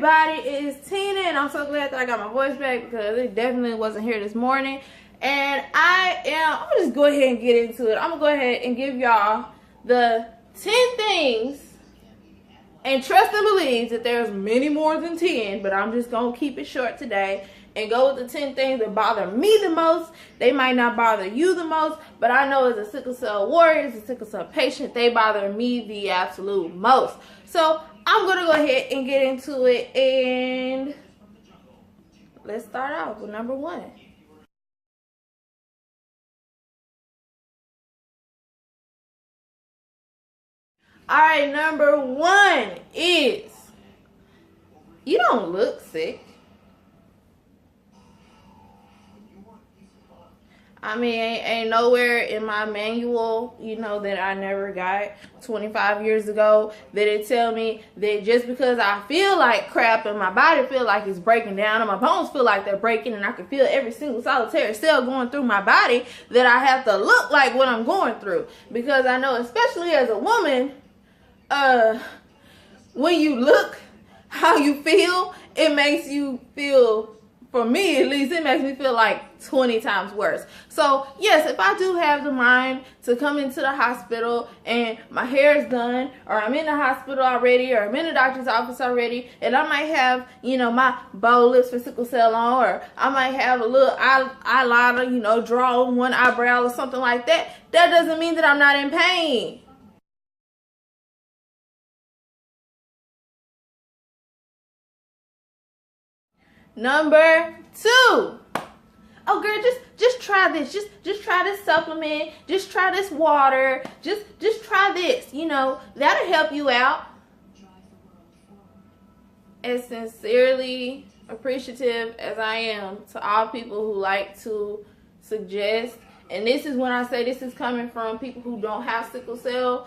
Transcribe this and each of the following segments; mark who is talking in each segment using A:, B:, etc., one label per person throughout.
A: everybody? It is Tina, and I'm so glad that I got my voice back because it definitely wasn't here this morning. And I'm gonna just go ahead and get into it. I'm gonna go ahead and give y'all the 10 things, and trust and believe that there's many more than 10, but I'm just gonna keep it short today and go with the 10 things that bother me the most. They might not bother you the most, but I know as a sickle cell warrior, as a sickle cell patient, they bother me the absolute most. So I'm gonna go ahead and get into it, and let's start off with number 1. All right, number 1 is you don't look sick. I mean, ain't nowhere in my manual, that I never got 25 years ago that it tell me that just because I feel like crap and my body feel like it's breaking down and my bones feel like they're breaking and I can feel every single solitary cell going through my body that I have to look like what I'm going through. Because I know, especially as a woman, when you look how you feel, it makes you feel, for me at least, it makes me feel like 20 times worse. So yes, if I do have the mind to come into the hospital and my hair is done, or I'm in the hospital already, or I'm in the doctor's office already, and I might have, my bow lips for sickle cell on, or I might have a little eyeliner, draw on one eyebrow or something like that, that doesn't mean that I'm not in pain. Number 2. Oh girl, just try this. Just try this supplement. Just try this water. Just try this. That'll help you out. As sincerely appreciative as I am to all people who like to suggest, and this is when I say this is coming from people who don't have sickle cell,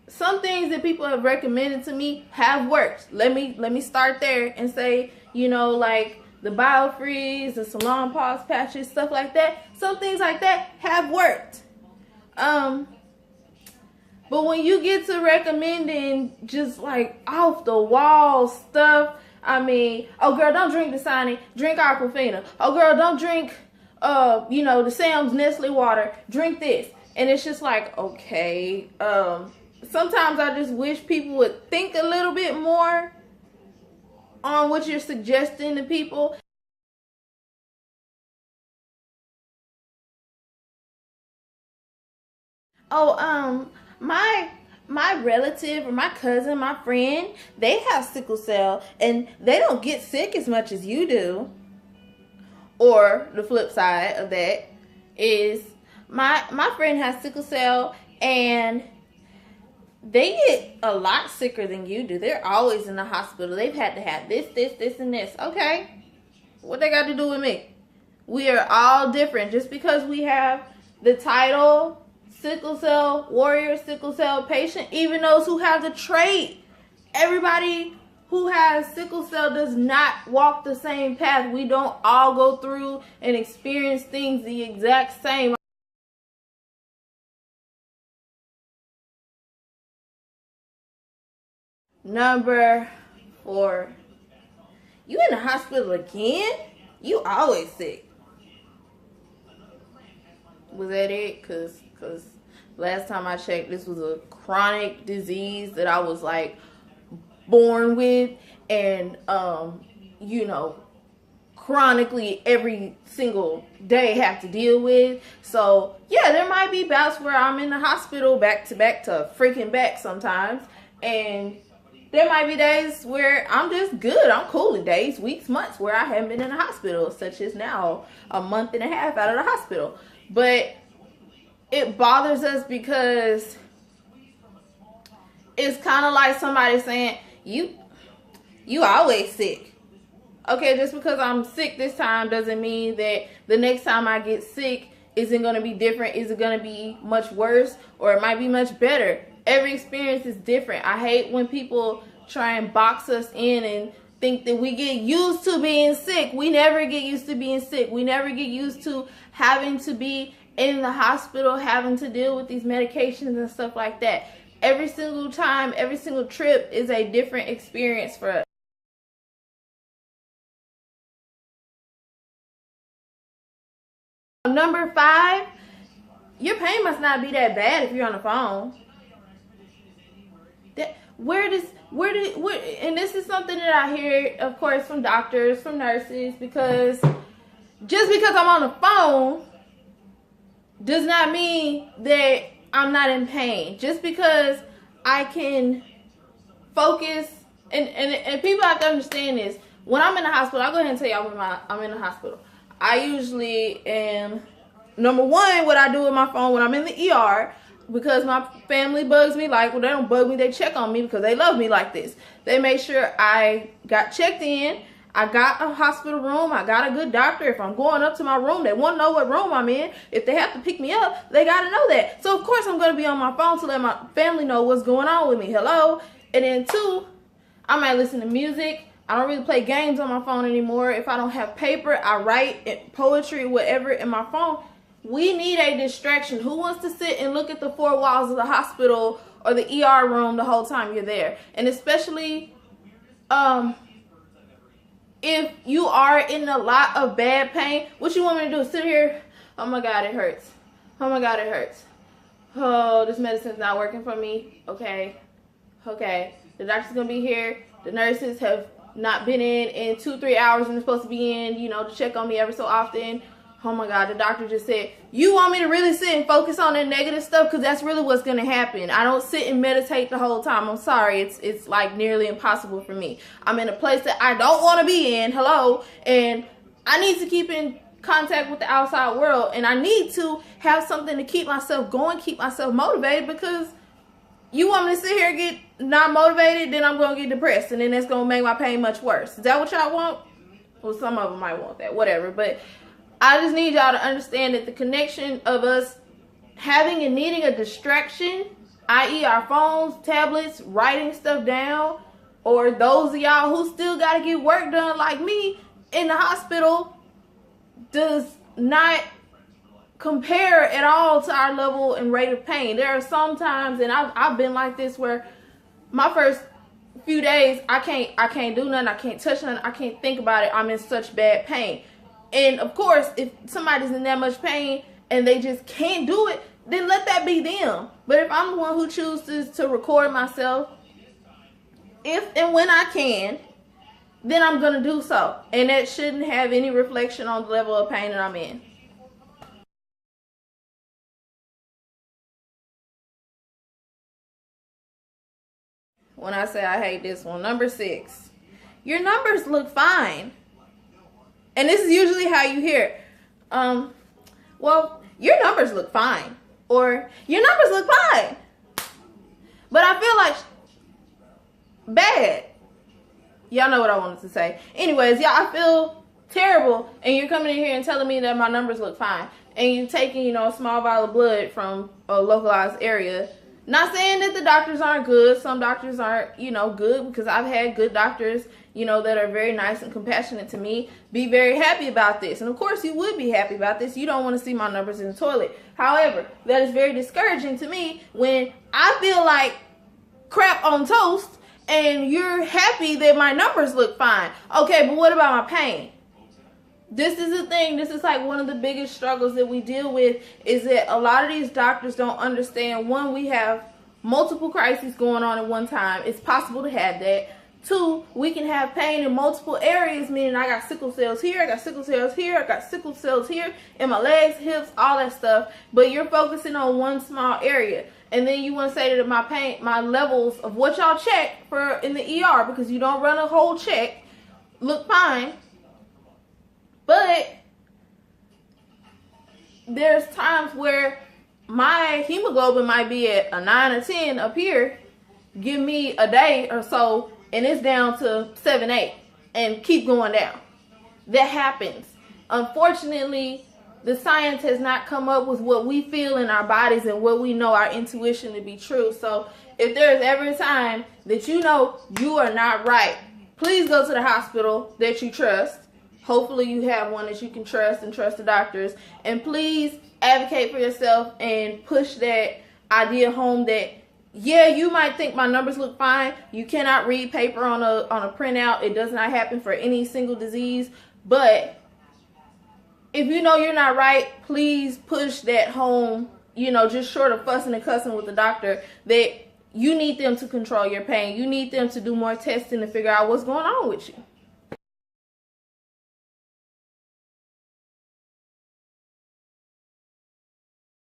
A: some things that people have recommended to me have worked. Let me start there and say, like the BioFreeze, the salon pause patches, stuff like that. Some things like that have worked. But when you get to recommending just like off the wall stuff, I mean, oh girl, don't drink Dasani, drink Aquafina. Oh girl, don't drink, the Sam's Nestle water, drink this. And it's just like, okay, sometimes I just wish people would think a little bit more on what you're suggesting to people. Oh, my relative or my cousin, my friend, they have sickle cell and they don't get sick as much as you do. Or the flip side of that is my friend has sickle cell and they get a lot sicker than you do. They're always in the hospital. They've had to have this, and this. Okay, what they got to do with me? We are all different. Just because we have the title sickle cell warrior, sickle cell patient, even those who have the trait, everybody who has sickle cell does not walk the same path. We don't all go through and experience things the exact same. Number 4. You in the hospital again? You always sick. Was that it? Cause last time I checked, this was a chronic disease that I was like born with, and chronically every single day have to deal with. So yeah, there might be bouts where I'm in the hospital back to freaking back sometimes, and there might be days where I'm just good. I'm cool. In days, weeks, months where I haven't been in the hospital, such as now, a month and a half out of the hospital. But it bothers us because it's kind of like somebody saying, you always sick. Okay, just because I'm sick this time doesn't mean that the next time I get sick isn't going to be different. Is it going to be much worse, or it might be much better? Every experience is different. I hate when people try and box us in and think that we get used to being sick. We never get used to being sick. We never get used to having to be in the hospital, having to deal with these medications and stuff like that. every single time, every single trip is a different experience for us. Number 5, your pain must not be that bad if you're on the phone. And this is something that I hear, of course, from doctors, from nurses, because just because I'm on the phone does not mean that I'm not in pain. Just because I can focus, and people have to understand this. When I'm in the hospital, I'll go ahead and tell y'all when I'm in the hospital. I usually am, number one, what I do with my phone when I'm in the ER, because my family bugs me like, well, they don't bug me, they check on me because they love me like this. They make sure I got checked in, I got a hospital room, I got a good doctor. If I'm going up to my room, they want to know what room I'm in. If they have to pick me up, they got to know that. So, of course, I'm going to be on my phone to let my family know what's going on with me. Hello? And then 2, I might listen to music. I don't really play games on my phone anymore. If I don't have paper, I write poetry, whatever, in my phone. We need a distraction. Who wants to sit and look at the 4 walls of the hospital or the ER room the whole time you're there? And especially if you are in a lot of bad pain, what you want me to do? Sit here? Oh my God, it hurts. Oh my God, it hurts. Oh, this medicine's not working for me. Okay. The doctor's gonna be here. The nurses have not been in 2-3 hours and they're supposed to be in, to check on me ever so often. Oh my God, the doctor just said, you want me to really sit and focus on that negative stuff? Because that's really what's going to happen. I don't sit and meditate the whole time. I'm sorry. It's like nearly impossible for me. I'm in a place that I don't want to be in. Hello. And I need to keep in contact with the outside world. And I need to have something to keep myself going, keep myself motivated, because you want me to sit here and get not motivated, then I'm going to get depressed. And then that's going to make my pain much worse. Is that what y'all want? Well, some of them might want that. Whatever. But I just need y'all to understand that the connection of us having and needing a distraction, i.e. our phones, tablets, writing stuff down, or those of y'all who still got to get work done like me in the hospital, does not compare at all to our level and rate of pain. There are some times, and I've been like this, where my first few days, I can't do nothing, I can't touch nothing, I can't think about it. I'm in such bad pain. And of course, if somebody's in that much pain and they just can't do it, then let that be them. But if I'm the one who chooses to record myself, if and when I can, then I'm going to do so. And that shouldn't have any reflection on the level of pain that I'm in. When I say I hate this one, number 6, your numbers look fine. And this is usually how you hear it. Well, your numbers look fine. Or, your numbers look fine. But I feel like bad. Y'all know what I wanted to say. Anyways, y'all, I feel terrible. And you're coming in here and telling me that my numbers look fine. And you're taking, a small vial of blood from a localized area. Not saying that the doctors aren't good. Some doctors aren't, good, because I've had good doctors, that are very nice and compassionate to me, be very happy about this. And of course you would be happy about this. You don't want to see my numbers in the toilet. However, that is very discouraging to me when I feel like crap on toast and you're happy that my numbers look fine. Okay, but what about my pain? This is the thing. This is like one of the biggest struggles that we deal with, is that a lot of these doctors don't understand. One, we have multiple crises going on at one time. It's possible to have that. 2, we can have pain in multiple areas, meaning I got sickle cells here, I got sickle cells here, I got sickle cells here, in my legs, hips, all that stuff. But you're focusing on one small area. And then you want to say that my pain, my levels of what y'all check for in the ER, because you don't run a whole check, look fine. But there's times where my hemoglobin might be at a 9 or 10 up here. Give me a day or so, and it's down to 7, 8, and keep going down. That happens. Unfortunately, the science has not come up with what we feel in our bodies and what we know our intuition to be true. So if there's ever a time that you are not right, please go to the hospital that you trust. Hopefully you have one that you can trust and trust the doctors. And please advocate for yourself and push that idea home that yeah, you might think my numbers look fine. You cannot read paper on a printout. It does not happen for any single disease. But if you know you're not right, please push that home, just short of fussing and cussing with the doctor, that you need them to control your pain. You need them to do more testing to figure out what's going on with you.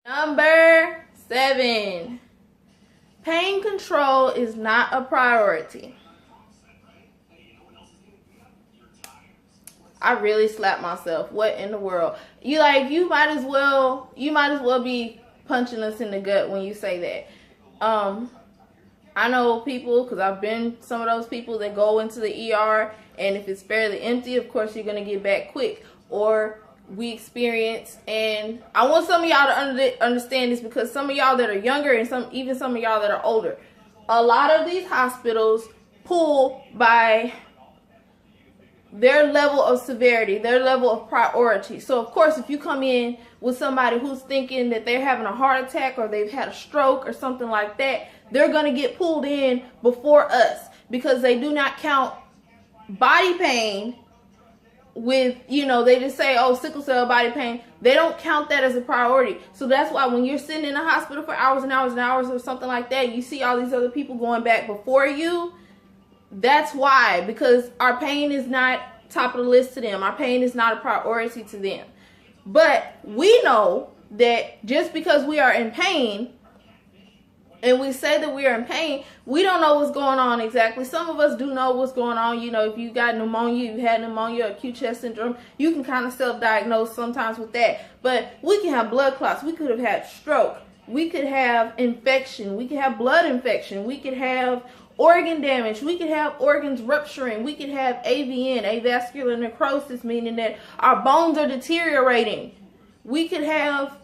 A: Number 7. Pain control is not a priority. I really slapped myself. What in the world? You might as well be punching us in the gut when you say that. I know people, because I've been some of those people that go into the ER, and if it's fairly empty, of course you're going to get back quick. Or we experience, and I want some of y'all to understand this, because some of y'all that are younger and even some of y'all that are older, a lot of these hospitals pull by their level of severity, their level of priority. So of course, if you come in with somebody who's thinking that they're having a heart attack or they've had a stroke or something like that, they're going to get pulled in before us, because they do not count body pain with, they just say, oh, sickle cell body pain. They don't count that as a priority. So that's why when you're sitting in a hospital for hours and hours and hours or something like that, you see all these other people going back before you. That's why, because our pain is not top of the list to them. Our pain is not a priority to them. But we know that just because we are in pain, and we say that we are in pain, we don't know what's going on exactly. Some of us do know what's going on. If you got pneumonia, you had pneumonia, acute chest syndrome, you can kind of self-diagnose sometimes with that. But we can have blood clots. We could have had stroke. We could have infection. We could have blood infection. We could have organ damage. We could have organs rupturing. We could have AVN, avascular necrosis, meaning that our bones are deteriorating. We could have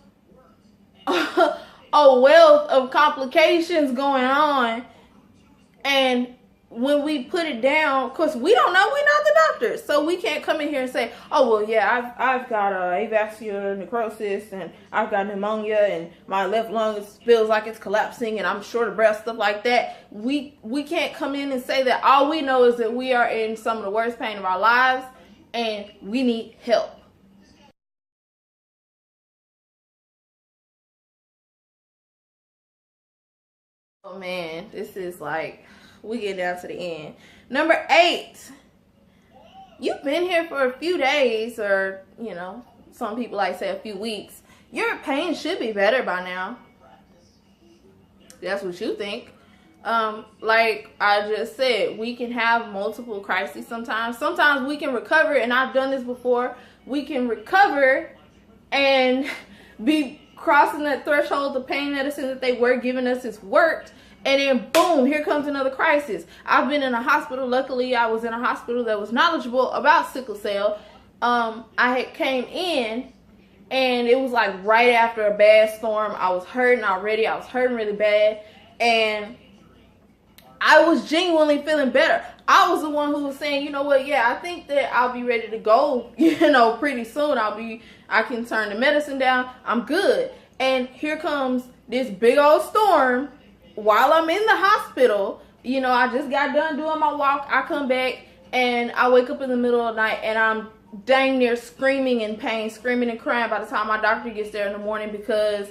A: a wealth of complications going on, and when we put it down, of course we don't know, we're not the doctors, so we can't come in here and say, oh well, yeah, I've got avascular necrosis and I've got pneumonia and my left lung feels like it's collapsing and I'm short of breath, stuff like that. We can't come in and say that. All we know is that we are in some of the worst pain of our lives and we need help. Oh man, this is we get down to the end. Number 8, you've been here for a few days, or some people say a few weeks. Your pain should be better by now. That's what you think. Like I just said, we can have multiple crises sometimes. Sometimes we can recover, and I've done this before. We can recover and be crossing that threshold. The pain medicine that they were giving us has worked, and then boom, here comes another crisis. I've been in a hospital. Luckily, I was in a hospital that was knowledgeable about sickle cell. I had came in, and it was right after a bad storm. I was hurting already. I was hurting really bad, and I was genuinely feeling better. I was the one who was saying, you know what, yeah, I think that I'll be ready to go, pretty soon. I can turn the medicine down. I'm good. And here comes this big old storm while I'm in the hospital. I just got done doing my walk. I come back and I wake up in the middle of the night and I'm dang near screaming in pain, screaming and crying by the time my doctor gets there in the morning, because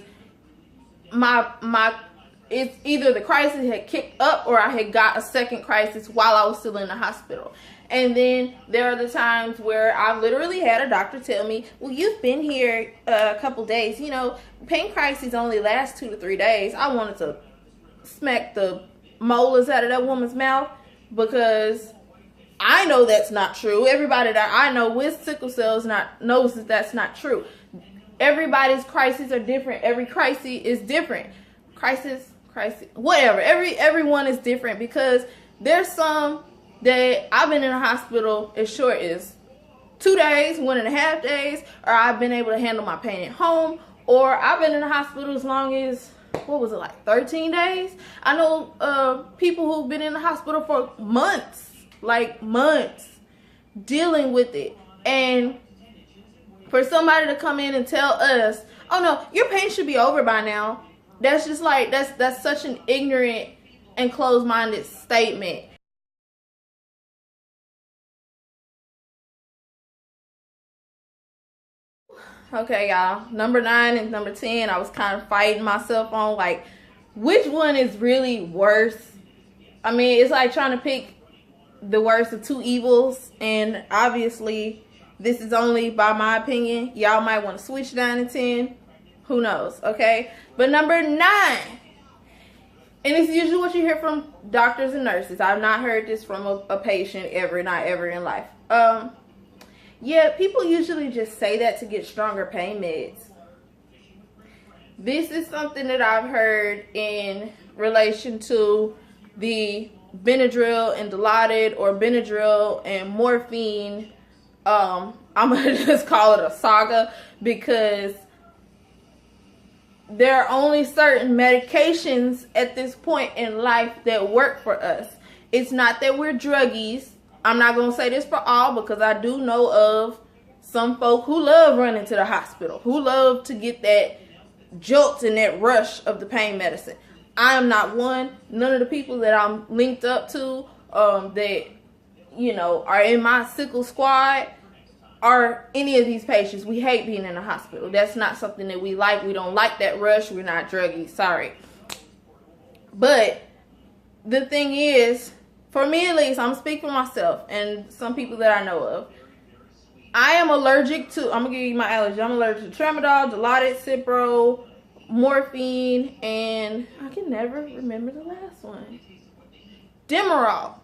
A: it's either the crisis had kicked up or I had got a second crisis while I was still in the hospital. And then there are the times where I literally had a doctor tell me, well, you've been here a couple days. Pain crises only last 2 to 3 days. I wanted to smack the molars out of that woman's mouth, because I know that's not true. Everybody that I know with sickle cells knows that that's not true. Everybody's crises are different. Every crisis is different. Crisis, whatever. Everyone is different, because there's some that I've been in a hospital as short as 2 days, 1.5 days, or I've been able to handle my pain at home, or I've been in the hospital as long as, 13 days? I know people who've been in the hospital for months, dealing with it. And for somebody to come in and tell us, oh no, your pain should be over by now. That's just like, that's such an ignorant and closed-minded statement. Okay, y'all. Number 9 and number 10, I was kind of fighting myself on, like, which one is really worse? I mean, it's like trying to pick the worst of two evils, and obviously, this is only by my opinion. Y'all might want to switch 9 and 10. Who knows, okay? But number 9, and it's usually what you hear from doctors and nurses. I've not heard this from a patient ever, not ever in life. Yeah, people usually just say that to get stronger pain meds. This is something that I've heard in relation to the Benadryl and Dilaudid, or Benadryl and morphine. I'm going to just call it a saga, because there are only certain medications at this point in life that work for us. It's not that we're druggies. I'm not going to say this for all, because I do know of some folk who love running to the hospital, who love to get that jolt and that rush of the pain medicine. I am not one. None of the people that I'm linked up to that, you know, are in my sickle squad are any of these patients. We hate being in the hospital. That's not something that we like. We don't like that rush. We're not druggies. Sorry. But the thing is, for me at least, I'm speaking for myself and some people that I know of, I am allergic to, I'm going to give you my allergy. I'm allergic to tramadol, Dilaudid, Cipro, morphine, and I can never remember the last one. Demerol.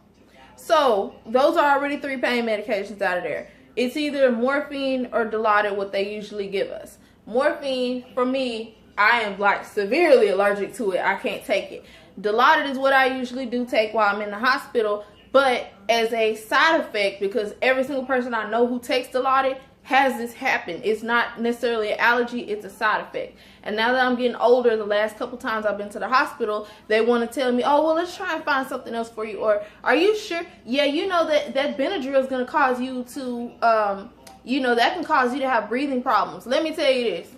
A: So, those are already 3 pain medications out of there. It's either morphine or Dilaudid, what they usually give us. Morphine, for me, I am like severely allergic to it. I can't take it. Dilaudid is what I usually do take while I'm in the hospital, but as a side effect, because every single person I know who takes Dilaudid has this happen. It's not necessarily an allergy, it's a side effect. And now that I'm getting older, the last couple times I've been to the hospital, they want to tell me, oh, well, let's try and find something else for you. Or, are you sure? Yeah, you know that Benadryl is going to cause you to, you know, that can cause you to have breathing problems. Let me tell you this.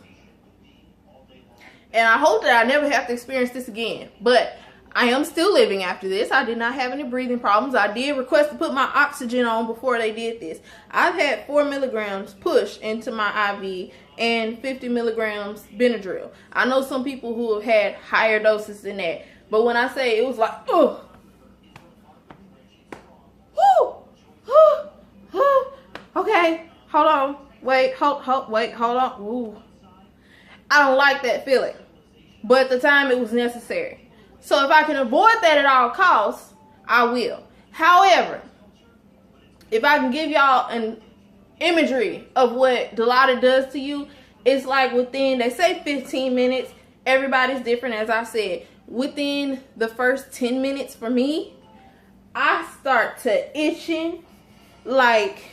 A: And I hope that I never have to experience this again. But I am still living after this. I did not have any breathing problems. I did request to put my oxygen on before they did this. I've had 4 milligrams pushed into my IV and 50 milligrams Benadryl. I know some people who have had higher doses than that. But when I say it was like, oh, okay, hold on, wait, hold on. Ooh. I don't like that feeling. But at the time it was necessary. So if I can avoid that at all costs, I will. However, if I can give y'all an imagery of what Dilaudid does to you, it's like within, they say 15 minutes. Everybody's different, as I said. Within the first 10 minutes for me, I start to itching like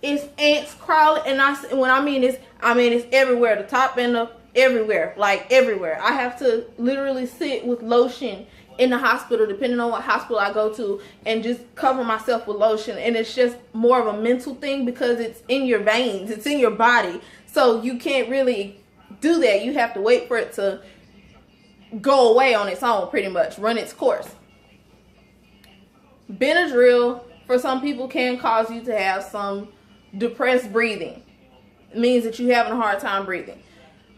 A: it's ants crawling. And when I mean it's everywhere. The top and the everywhere, like everywhere. I have to literally sit with lotion in the hospital, depending on what hospital I go to, and just cover myself with lotion. And it's just more of a mental thing, because it's in your veins, it's in your body, so you can't really do that. You have to wait for it to go away on its own, pretty much run its course. Benadryl for some people can cause you to have some depressed breathing. It means that you're having a hard time breathing.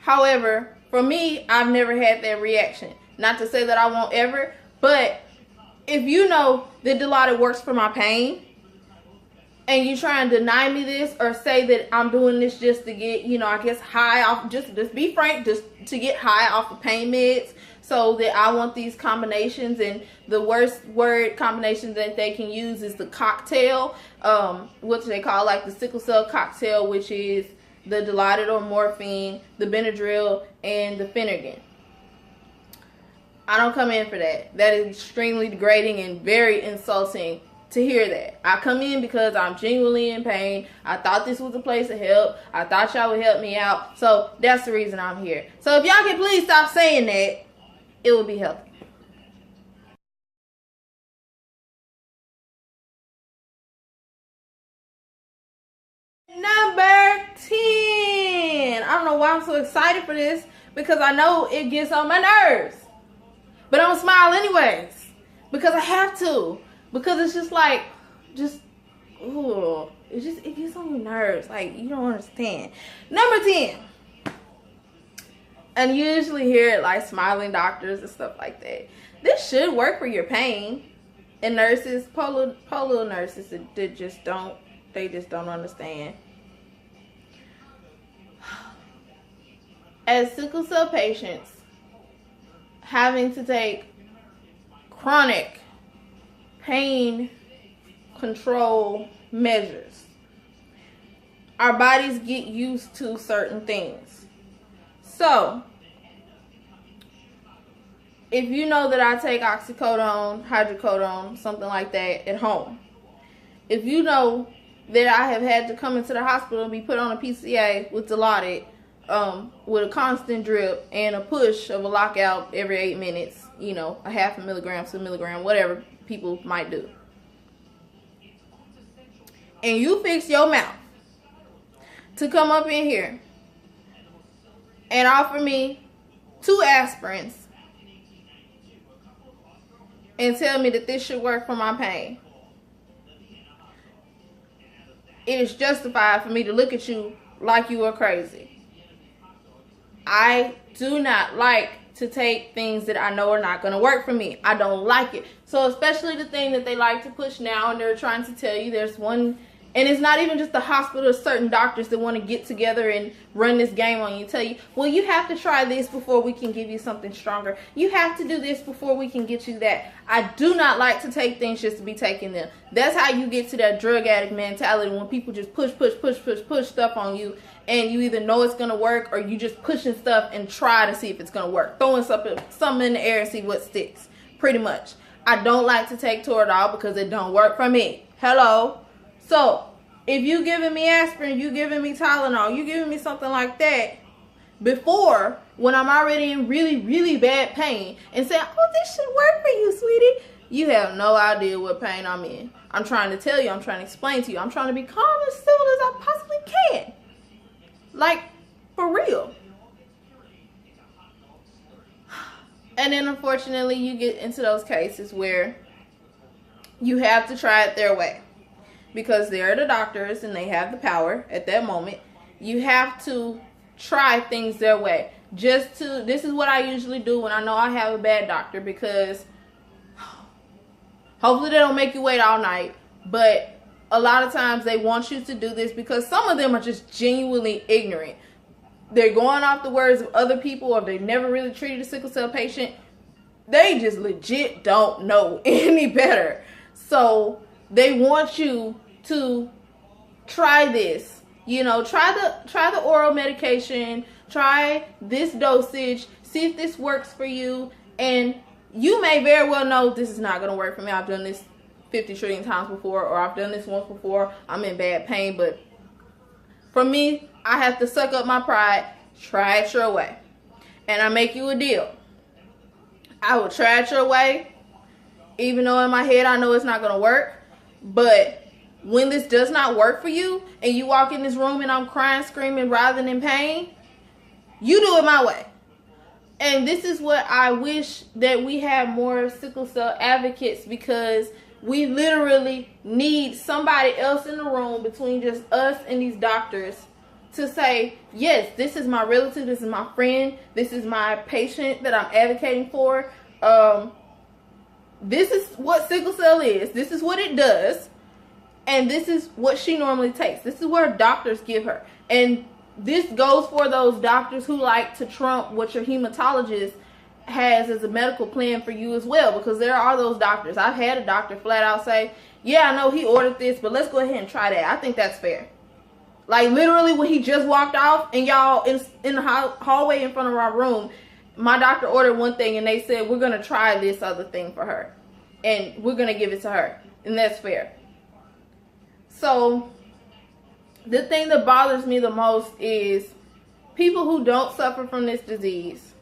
A: However, for me, I've never had that reaction. Not to say that I won't ever, but if you know that Dilaudid works for my pain, and you try and deny me this, or say that I'm doing this just to get, you know, I guess high off, just be frank, just to get high off of pain meds, so that I want these combinations, and the worst word combination that they can use is the cocktail, what they call like the sickle cell cocktail, which is the Dilaudid or morphine, the Benadryl, and the Phenergan. I don't come in for that. That is extremely degrading and very insulting to hear that. I come in because I'm genuinely in pain. I thought this was a place of help. I thought y'all would help me out. So that's the reason I'm here. So if y'all can please stop saying that, it would be helpful. Number 10. I don't know why I'm so excited for this, because I know it gets on my nerves. But I'm gonna smile anyways because I have to. Because it's just like, ooh, it gets on your nerves. Like, you don't understand. Number 10. And you usually hear it like smiling doctors and stuff like that. This should work for your pain. And nurses, poor little nurses, they just don't understand. As sickle cell patients, having to take chronic pain control measures, our bodies get used to certain things. So, if you know that I take oxycodone, hydrocodone, something like that at home, if you know that I have had to come into the hospital and be put on a PCA with Dilaudid, with a constant drip and a push of a lockout every 8 minutes, you know, a half a milligram to a milligram, whatever people might do, and you fix your mouth to come up in here and offer me 2 aspirins and tell me that this should work for my pain, it is justified for me to look at you like you are crazy. I do not like to take things that I know are not going to work for me. I don't like it. So especially the thing that they like to push now, and they're trying to tell you there's one, and it's not even just the hospital, certain doctors that want to get together and run this game on you, tell you, well, you have to try this before we can give you something stronger. You have to do this before we can get you that. I do not like to take things just to be taking them. That's how you get to that drug addict mentality, when people just push stuff on you, and you either know it's going to work or you just pushing stuff and try to see if it's going to work. Throwing something in the air and see what sticks, pretty much. I don't like to take Toradol because it don't work for me. Hello? So, if you giving me aspirin, you giving me Tylenol, you giving me something like that before, when I'm already in really, really bad pain, and saying, oh, this should work for you, sweetie, you have no idea what pain I'm in. I'm trying to tell you, I'm trying to explain to you, I'm trying to be calm and civil as I possibly can. Like, for real. And then, unfortunately, you get into those cases where you have to try it their way. Because they're the doctors and they have the power at that moment. You have to try things their way. This is what I usually do when I know I have a bad doctor, because hopefully they don't make you wait all night. But a lot of times they want you to do this because some of them are just genuinely ignorant. They're going off the words of other people, or they've never really treated a sickle cell patient. They just legit don't know any better. So they want you to try this. You know, try the oral medication, try this dosage, see if this works for you. And you may very well know this is not going to work for me. I've done this 50 trillion times before, or I've done this once before. I'm in bad pain. But for me, I have to suck up my pride, try it your way. And I make you a deal. I will try it your way, even though in my head I know it's not going to work. But when this does not work for you, and you walk in this room and I'm crying, screaming, writhing in pain, you do it my way. And this is what I wish, that we had more sickle cell advocates, because we literally need somebody else in the room between just us and these doctors to say, yes, this is my relative, this is my friend, this is my patient that I'm advocating for. This is what sickle cell is. This is what it does. And this is what she normally takes. This is what doctors give her. And this goes for those doctors who like to trump what your hematologist has as a medical plan for you as well. Because there are those doctors. I've had a doctor flat out say, yeah, I know he ordered this, but let's go ahead and try that. I think that's fair. Like, literally, when he just walked off and y'all in the hallway in front of our room, my doctor ordered one thing and they said, we're going to try this other thing for her. And we're going to give it to her. And that's fair. So, the thing that bothers me the most is people who don't suffer from this disease.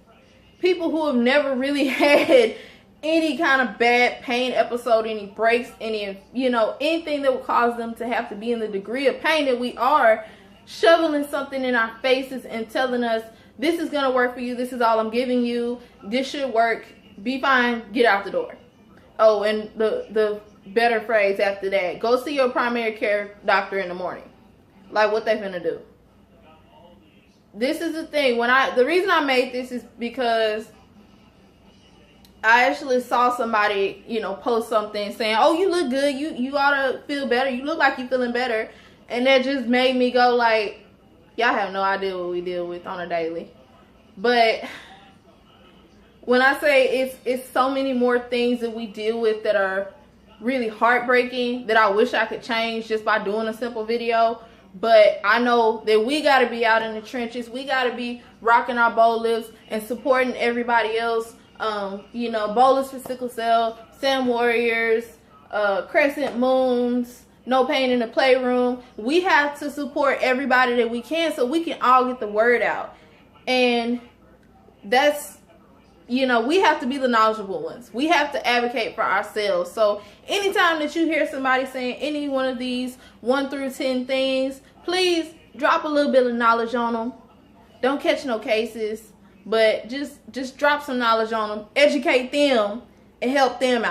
A: People who have never really had any kind of bad pain episode, any breaks, any, anything that would cause them to have to be in the degree of pain that we are, shoveling something in our faces and telling us this is gonna work for you. This is all I'm giving you. This should work. Be fine. Get out the door. Oh, and the better phrase after that, go see your primary care doctor in the morning. Like, what they finna do? This is the thing. The reason I made this is because I actually saw somebody, you know, post something saying, oh, you look good. You ought to feel better. You look like you're feeling better. And that just made me go like, y'all have no idea what we deal with on a daily. But when I say it's so many more things that we deal with that are really heartbreaking that I wish I could change just by doing a simple video. But I know that we got to be out in the trenches. We got to be rocking our bowl lifts and supporting everybody else. You know, Bowlers for Sickle Cell, Sam Warriors, Crescent Moons, No Pain in the Playroom. We have to support everybody that we can so we can all get the word out. And that's, you know, we have to be the knowledgeable ones. We have to advocate for ourselves. So anytime that you hear somebody saying any one of these 1 through 10 things, please drop a little bit of knowledge on them. Don't catch no cases, but just drop some knowledge on them. Educate them and help them out.